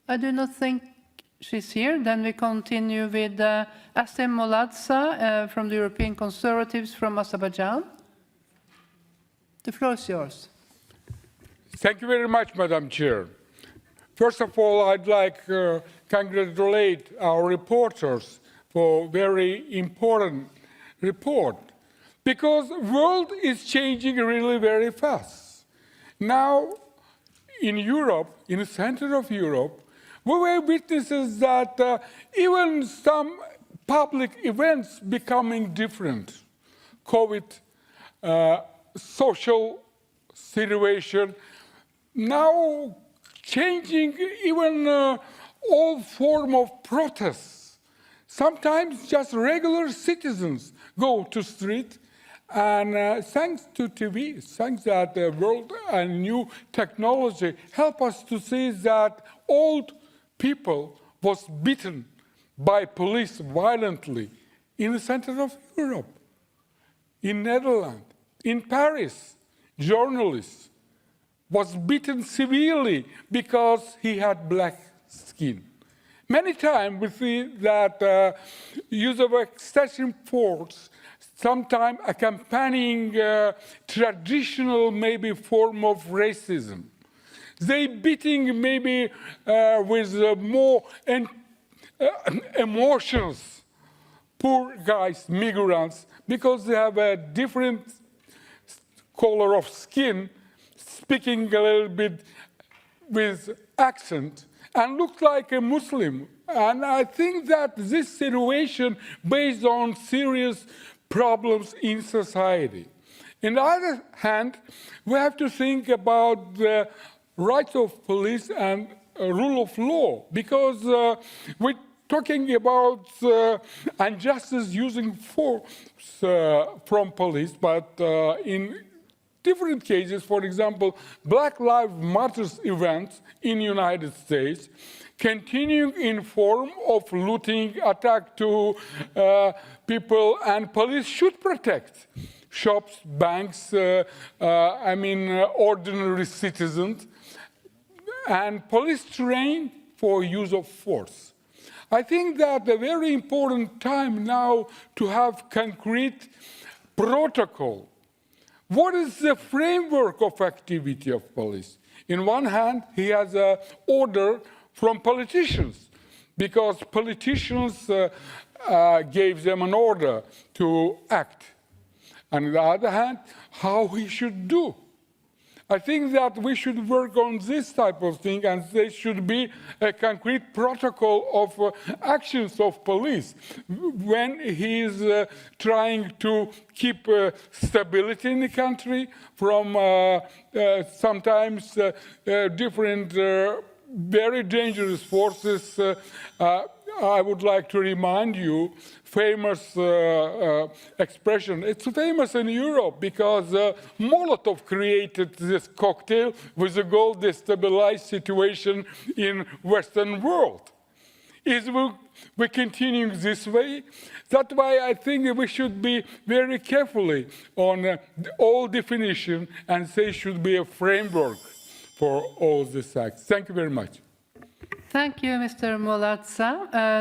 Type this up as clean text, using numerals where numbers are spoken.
I do not think she's here. Then we continue with Asim Mollazadənin from the European Conservatives from Azerbaijan. The floor is yours. Thank you very much, Madam Chair. First of all, I'd like to congratulate our reporters for a very important report, because the world is changing really very fast. Now, in Europe, in the center of Europe, we were witnesses that even some public events becoming different. COVID, social situation, now changing even all form of protests. Sometimes just regular citizens go to street, and thanks to TV, thanks that the world and new technology help us to see that old people was beaten by police violently in the center of Europe, in Netherlands, in Paris. Journalist was beaten severely because he had black skin. Many times we see that use of excessive force, sometimes accompanying traditional maybe form of racism. They beating maybe with more emotions, poor guys, migrants, because they have a different color of skin, speaking a little bit with accent, and look like a Muslim. And I think that this situation based on serious problems in society. On the other hand, we have to think about the rights of police and rule of law, because we're talking about injustice using force from police, but in different cases, for example, Black Lives Matter events in the United States, continuing in form of looting, attack to people, and police should protect shops, banks, ordinary citizens, and police train for use of force. I think that a very important time now to have concrete protocol. What is the framework of activity of police? In one hand, he has an order from politicians, because politicians gave them an order to act. And on the other hand, how he should do. I think that we should work on this type of thing, and there should be a concrete protocol of actions of police when he is trying to keep stability in the country from sometimes different very dangerous forces. I would like to remind you famous expression. It's famous in Europe because Molotov created this cocktail with the goal to destabilize situation in Western world. Is we continue this way? That's why I think we should be very carefully on all definition, and there should be a framework for all these acts. Thank you very much. Thank you, Mr. Mollazadənin.